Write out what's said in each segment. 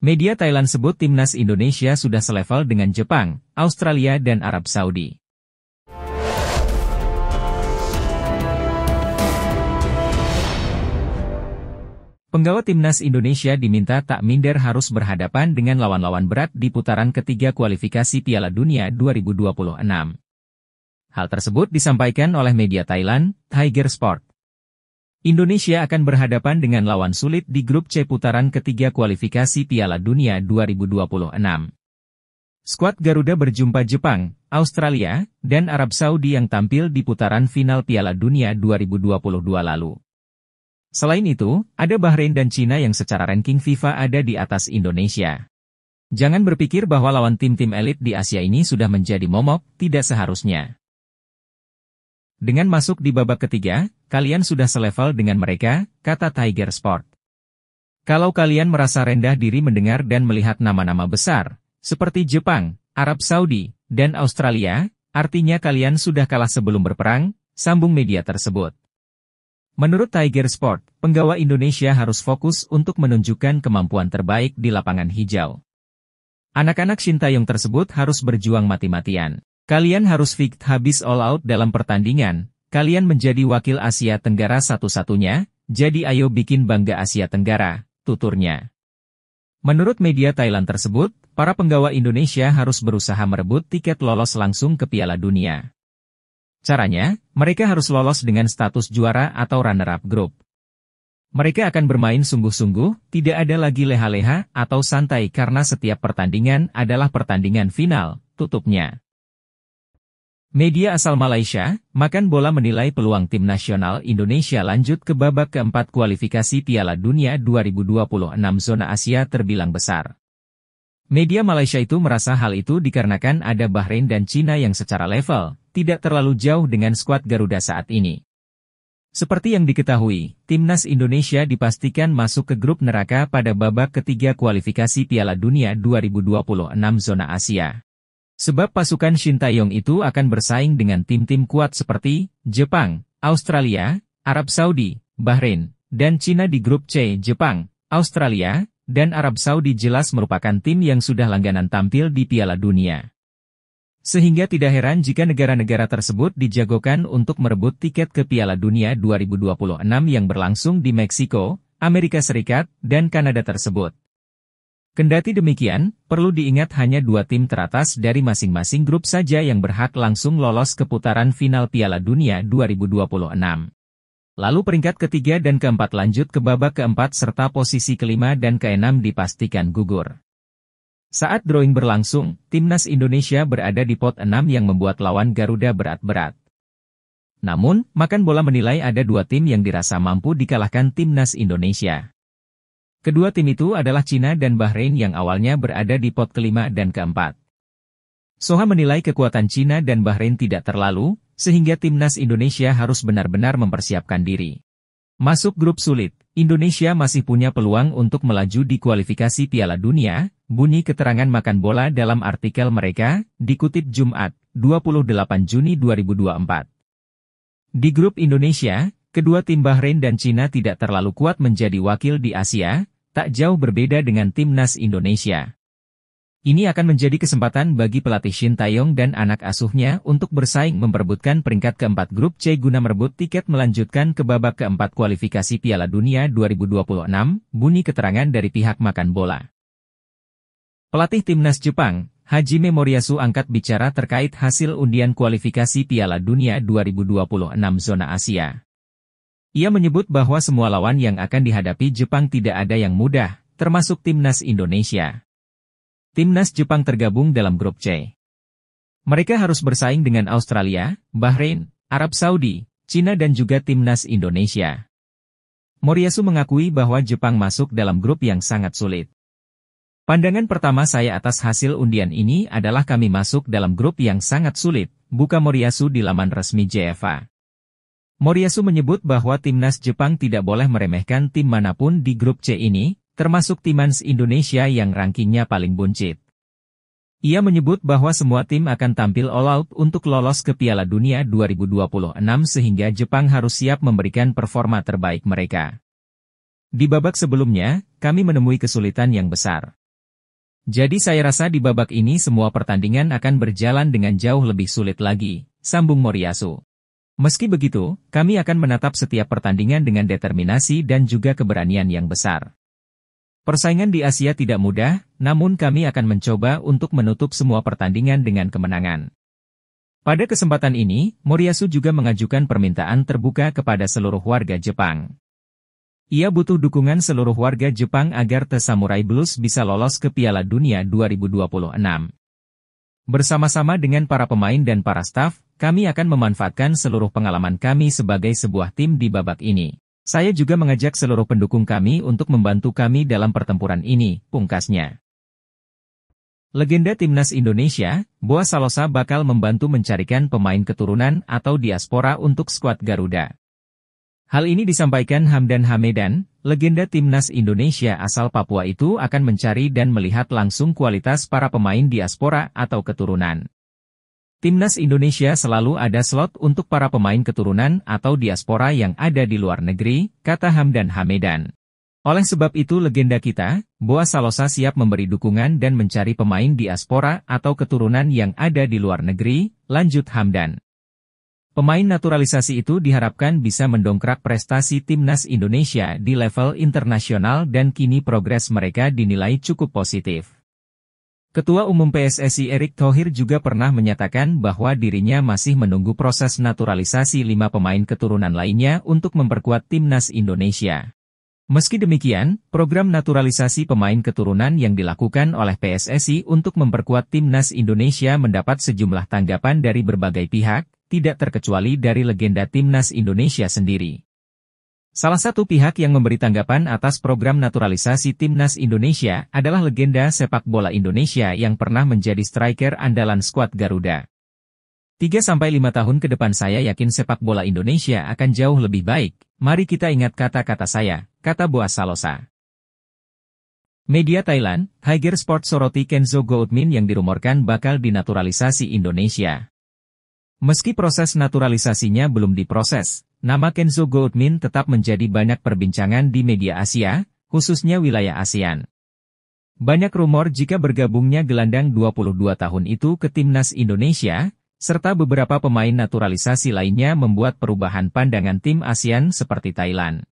Media Thailand sebut timnas Indonesia sudah selevel dengan Jepang, Australia dan Arab Saudi. Penggawa timnas Indonesia diminta tak minder harus berhadapan dengan lawan-lawan berat di putaran ketiga kualifikasi Piala Dunia 2026. Hal tersebut disampaikan oleh media Thailand, Tiger Sport. Indonesia akan berhadapan dengan lawan sulit di grup C putaran ketiga kualifikasi Piala Dunia 2026. Skuad Garuda berjumpa Jepang, Australia, dan Arab Saudi yang tampil di putaran final Piala Dunia 2022 lalu. Selain itu, ada Bahrain dan Cina yang secara ranking FIFA ada di atas Indonesia. Jangan berpikir bahwa lawan tim-tim elit di Asia ini sudah menjadi momok, tidak seharusnya. Dengan masuk di babak ketiga, kalian sudah selevel dengan mereka, kata Tiger Sport. Kalau kalian merasa rendah diri mendengar dan melihat nama-nama besar, seperti Jepang, Arab Saudi, dan Australia, artinya kalian sudah kalah sebelum berperang, sambung media tersebut. Menurut Tiger Sport, penggawa Indonesia harus fokus untuk menunjukkan kemampuan terbaik di lapangan hijau. Anak-anak Sintayong tersebut harus berjuang mati-matian. Kalian harus fit habis all out dalam pertandingan, kalian menjadi wakil Asia Tenggara satu-satunya, jadi ayo bikin bangga Asia Tenggara, tuturnya. Menurut media Thailand tersebut, para penggawa Indonesia harus berusaha merebut tiket lolos langsung ke Piala Dunia. Caranya, mereka harus lolos dengan status juara atau runner-up grup. Mereka akan bermain sungguh-sungguh, tidak ada lagi leha-leha atau santai karena setiap pertandingan adalah pertandingan final, tutupnya. Media asal Malaysia, Makan Bola menilai peluang tim nasional Indonesia lanjut ke babak keempat kualifikasi Piala Dunia 2026 zona Asia terbilang besar. Media Malaysia itu merasa hal itu dikarenakan ada Bahrain dan Cina yang secara level, tidak terlalu jauh dengan skuad Garuda saat ini. Seperti yang diketahui, timnas Indonesia dipastikan masuk ke grup neraka pada babak ketiga kualifikasi Piala Dunia 2026 zona Asia. Sebab pasukan Sintayong itu akan bersaing dengan tim-tim kuat seperti Jepang, Australia, Arab Saudi, Bahrain, dan Cina di grup C. Jepang, Australia, dan Arab Saudi jelas merupakan tim yang sudah langganan tampil di Piala Dunia. Sehingga tidak heran jika negara-negara tersebut dijagokan untuk merebut tiket ke Piala Dunia 2026 yang berlangsung di Meksiko, Amerika Serikat, dan Kanada tersebut. Kendati demikian, perlu diingat hanya dua tim teratas dari masing-masing grup saja yang berhak langsung lolos ke putaran final Piala Dunia 2026. Lalu peringkat ketiga dan keempat lanjut ke babak keempat serta posisi kelima dan keenam dipastikan gugur. Saat drawing berlangsung, timnas Indonesia berada di pot 6 yang membuat lawan Garuda berat-berat. Namun, Makan Bola menilai ada dua tim yang dirasa mampu dikalahkan timnas Indonesia. Kedua tim itu adalah Cina dan Bahrain yang awalnya berada di pot kelima dan keempat. Soha menilai kekuatan Cina dan Bahrain tidak terlalu, sehingga timnas Indonesia harus benar-benar mempersiapkan diri. Masuk grup sulit, Indonesia masih punya peluang untuk melaju di kualifikasi Piala Dunia, bunyi keterangan Makan Bola dalam artikel mereka, dikutip Jumat, 28 Juni 2024. Di grup Indonesia, kedua tim Bahrain dan Cina tidak terlalu kuat menjadi wakil di Asia, tak jauh berbeda dengan timnas Indonesia. Ini akan menjadi kesempatan bagi pelatih Sintayong dan anak asuhnya untuk bersaing memperebutkan peringkat keempat grup C guna merebut tiket melanjutkan ke babak keempat kualifikasi Piala Dunia 2026, bunyi keterangan dari pihak Makan Bola. Pelatih timnas Jepang, Hajime Moriyasu angkat bicara terkait hasil undian kualifikasi Piala Dunia 2026 zona Asia. Ia menyebut bahwa semua lawan yang akan dihadapi Jepang tidak ada yang mudah, termasuk timnas Indonesia. Timnas Jepang tergabung dalam grup C. Mereka harus bersaing dengan Australia, Bahrain, Arab Saudi, Cina dan juga timnas Indonesia. Moriyasu mengakui bahwa Jepang masuk dalam grup yang sangat sulit. Pandangan pertama saya atas hasil undian ini adalah kami masuk dalam grup yang sangat sulit, buka Moriyasu di laman resmi JFA. Moriyasu menyebut bahwa timnas Jepang tidak boleh meremehkan tim manapun di grup C ini, termasuk timnas Indonesia yang rankingnya paling buncit. Ia menyebut bahwa semua tim akan tampil all out untuk lolos ke Piala Dunia 2026 sehingga Jepang harus siap memberikan performa terbaik mereka. Di babak sebelumnya, kami menemui kesulitan yang besar. Jadi saya rasa di babak ini semua pertandingan akan berjalan dengan jauh lebih sulit lagi, sambung Moriyasu. Meski begitu, kami akan menatap setiap pertandingan dengan determinasi dan juga keberanian yang besar. Persaingan di Asia tidak mudah, namun kami akan mencoba untuk menutup semua pertandingan dengan kemenangan. Pada kesempatan ini, Moriyasu juga mengajukan permintaan terbuka kepada seluruh warga Jepang. Ia butuh dukungan seluruh warga Jepang agar The Samurai Blues bisa lolos ke Piala Dunia 2026. Bersama-sama dengan para pemain dan para staf, kami akan memanfaatkan seluruh pengalaman kami sebagai sebuah tim di babak ini. Saya juga mengajak seluruh pendukung kami untuk membantu kami dalam pertempuran ini, pungkasnya. Legenda Timnas Indonesia, Boa Salosa bakal membantu mencarikan pemain keturunan atau diaspora untuk skuad Garuda. Hal ini disampaikan Hamdan Hamedan, legenda Timnas Indonesia asal Papua itu akan mencari dan melihat langsung kualitas para pemain diaspora atau keturunan. Timnas Indonesia selalu ada slot untuk para pemain keturunan atau diaspora yang ada di luar negeri, kata Hamdan Hamedan. Oleh sebab itu legenda kita, Boa Salosa siap memberi dukungan dan mencari pemain diaspora atau keturunan yang ada di luar negeri, lanjut Hamdan. Pemain naturalisasi itu diharapkan bisa mendongkrak prestasi Timnas Indonesia di level internasional dan kini progres mereka dinilai cukup positif. Ketua Umum PSSI Erick Thohir juga pernah menyatakan bahwa dirinya masih menunggu proses naturalisasi 5 pemain keturunan lainnya untuk memperkuat Timnas Indonesia. Meski demikian, program naturalisasi pemain keturunan yang dilakukan oleh PSSI untuk memperkuat Timnas Indonesia mendapat sejumlah tanggapan dari berbagai pihak, tidak terkecuali dari legenda Timnas Indonesia sendiri. Salah satu pihak yang memberi tanggapan atas program naturalisasi Timnas Indonesia adalah legenda sepak bola Indonesia yang pernah menjadi striker andalan skuad Garuda. 3-5 tahun ke depan saya yakin sepak bola Indonesia akan jauh lebih baik, mari kita ingat kata-kata saya, kata Boa Salosa. Media Thailand, Tiger Sport soroti Kenzo Goutmin yang dirumorkan bakal dinaturalisasi Indonesia. Meski proses naturalisasinya belum diproses, nama Kenzo Goutmin tetap menjadi banyak perbincangan di media Asia, khususnya wilayah ASEAN. Banyak rumor jika bergabungnya gelandang 22 tahun itu ke Timnas Indonesia, serta beberapa pemain naturalisasi lainnya membuat perubahan pandangan tim ASEAN seperti Thailand.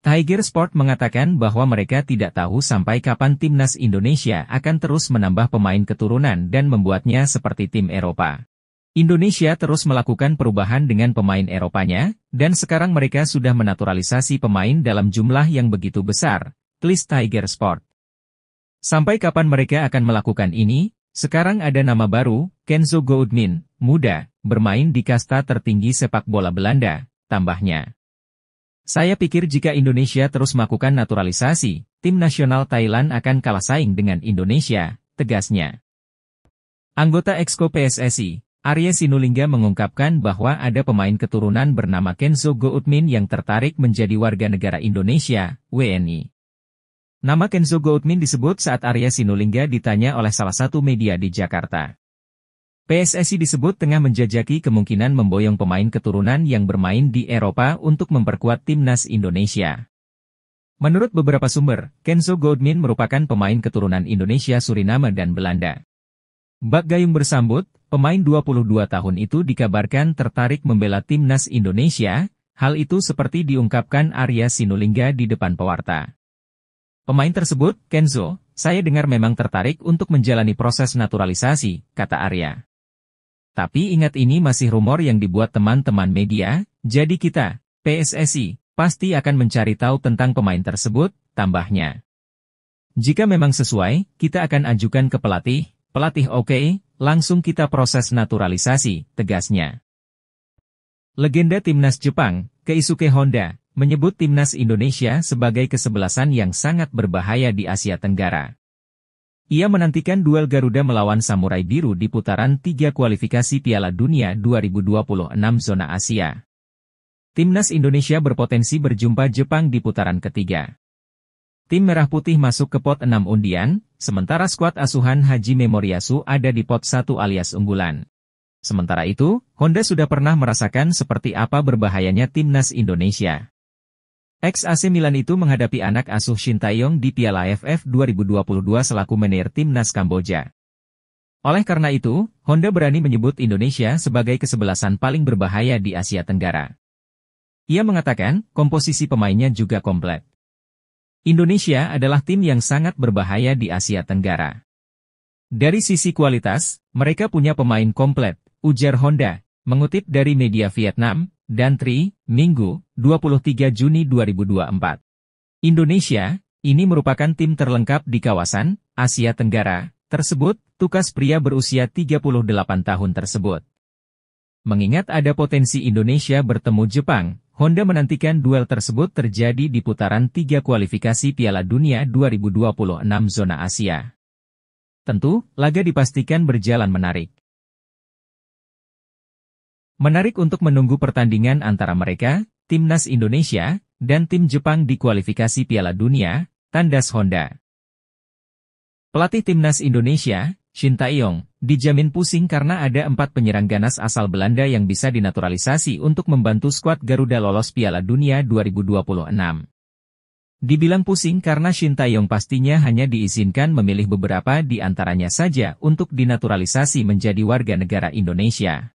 Tiger Sport mengatakan bahwa mereka tidak tahu sampai kapan Timnas Indonesia akan terus menambah pemain keturunan dan membuatnya seperti tim Eropa. Indonesia terus melakukan perubahan dengan pemain Eropanya, dan sekarang mereka sudah menaturalisasi pemain dalam jumlah yang begitu besar, tulis Tiger Sport. Sampai kapan mereka akan melakukan ini? Sekarang ada nama baru, Kenzo Goutmin, muda, bermain di kasta tertinggi sepak bola Belanda, tambahnya. Saya pikir jika Indonesia terus melakukan naturalisasi, tim nasional Thailand akan kalah saing dengan Indonesia, tegasnya. Anggota Exco PSSI, Arya Sinulinga mengungkapkan bahwa ada pemain keturunan bernama Kenzo Goutmin yang tertarik menjadi warga negara Indonesia, WNI. Nama Kenzo Goutmin disebut saat Arya Sinulinga ditanya oleh salah satu media di Jakarta. PSSI disebut tengah menjajaki kemungkinan memboyong pemain keturunan yang bermain di Eropa untuk memperkuat Timnas Indonesia. Menurut beberapa sumber, Kenzo Goutmin merupakan pemain keturunan Indonesia, Suriname dan Belanda. Bak Gayung bersambut, pemain 22 tahun itu dikabarkan tertarik membela Timnas Indonesia, hal itu seperti diungkapkan Arya Sinulinga di depan pewarta. Pemain tersebut, Kenzo, saya dengar memang tertarik untuk menjalani proses naturalisasi, kata Arya. Tapi ingat ini masih rumor yang dibuat teman-teman media, jadi kita, PSSI, pasti akan mencari tahu tentang pemain tersebut, tambahnya. Jika memang sesuai, kita akan ajukan ke pelatih oke, langsung kita proses naturalisasi, tegasnya. Legenda Timnas Jepang, Keisuke Honda, menyebut Timnas Indonesia sebagai kesebelasan yang sangat berbahaya di Asia Tenggara. Ia menantikan duel Garuda melawan Samurai Biru di putaran 3 kualifikasi Piala Dunia 2026 zona Asia. Timnas Indonesia berpotensi berjumpa Jepang di putaran ketiga. Tim Merah Putih masuk ke pot 6 undian, sementara skuad asuhan Hajime Moriyasu ada di pot 1 alias unggulan. Sementara itu, Honda sudah pernah merasakan seperti apa berbahayanya Timnas Indonesia. Ex-AC Milan itu menghadapi anak asuh Shin Tae-yong di Piala AFF 2022 selaku manajer timnas Kamboja. Oleh karena itu, Honda berani menyebut Indonesia sebagai kesebelasan paling berbahaya di Asia Tenggara. Ia mengatakan, komposisi pemainnya juga komplit. Indonesia adalah tim yang sangat berbahaya di Asia Tenggara. Dari sisi kualitas, mereka punya pemain komplit, ujar Honda, mengutip dari media Vietnam, dan Tri, Minggu, 23 Juni 2024. Indonesia, ini merupakan tim terlengkap di kawasan Asia Tenggara tersebut, tukas pria berusia 38 tahun tersebut. Mengingat ada potensi Indonesia bertemu Jepang, Honda menantikan duel tersebut terjadi di putaran 3 kualifikasi Piala Dunia 2026 zona Asia. Tentu, laga dipastikan berjalan menarik. Menarik untuk menunggu pertandingan antara mereka, Timnas Indonesia, dan tim Jepang di kualifikasi Piala Dunia, tandas Honda. Pelatih Timnas Indonesia, Shin Tae-yong, dijamin pusing karena ada 4 penyerang ganas asal Belanda yang bisa dinaturalisasi untuk membantu skuad Garuda lolos Piala Dunia 2026. Dibilang pusing karena Shin Tae-yong pastinya hanya diizinkan memilih beberapa di antaranya saja untuk dinaturalisasi menjadi warga negara Indonesia.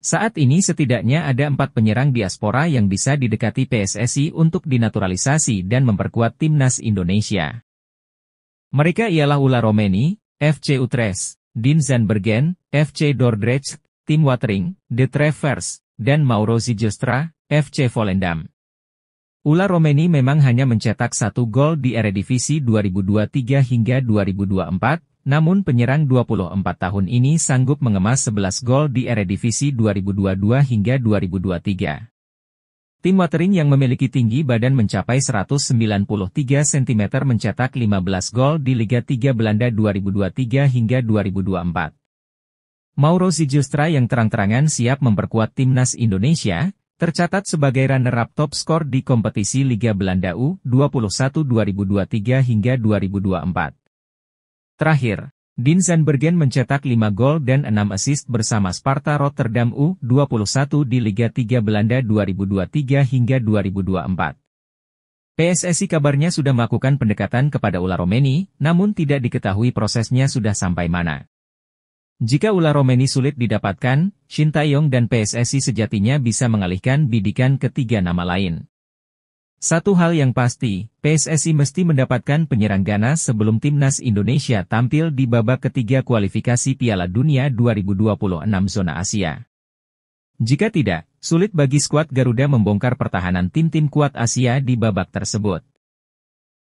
Saat ini setidaknya ada 4 penyerang diaspora yang bisa didekati PSSI untuk dinaturalisasi dan memperkuat Timnas Indonesia. Mereka ialah Ulla Romeni, FC Utrecht, Dean Zandbergen, FC Dordrecht, Tim Watering, De Travers, dan Mauro Zijlstra, FC Volendam. Ulla Romeni memang hanya mencetak 1 gol di Eredivisie 2023 hingga 2024, namun penyerang 24 tahun ini sanggup mengemas 11 gol di Eredivisie 2022 hingga 2023. Tim Watering yang memiliki tinggi badan mencapai 193 cm mencetak 15 gol di Liga 3 Belanda 2023 hingga 2024. Mauro Zijlstra yang terang-terangan siap memperkuat Timnas Indonesia, tercatat sebagai runner-up top skor di kompetisi Liga Belanda U21 2023 hingga 2024. Terakhir, Dean Zandbergen mencetak 5 gol dan 6 assist bersama Sparta Rotterdam U21 di Liga 3 Belanda 2023 hingga 2024. PSSI kabarnya sudah melakukan pendekatan kepada Ulla Romeni, namun tidak diketahui prosesnya sudah sampai mana. Jika Ulla Romeni sulit didapatkan, Shin Tae-yong dan PSSI sejatinya bisa mengalihkan bidikan ke 3 nama lain. Satu hal yang pasti, PSSI mesti mendapatkan penyerang ganas sebelum Timnas Indonesia tampil di babak ketiga kualifikasi Piala Dunia 2026 zona Asia. Jika tidak, sulit bagi skuad Garuda membongkar pertahanan tim-tim kuat Asia di babak tersebut.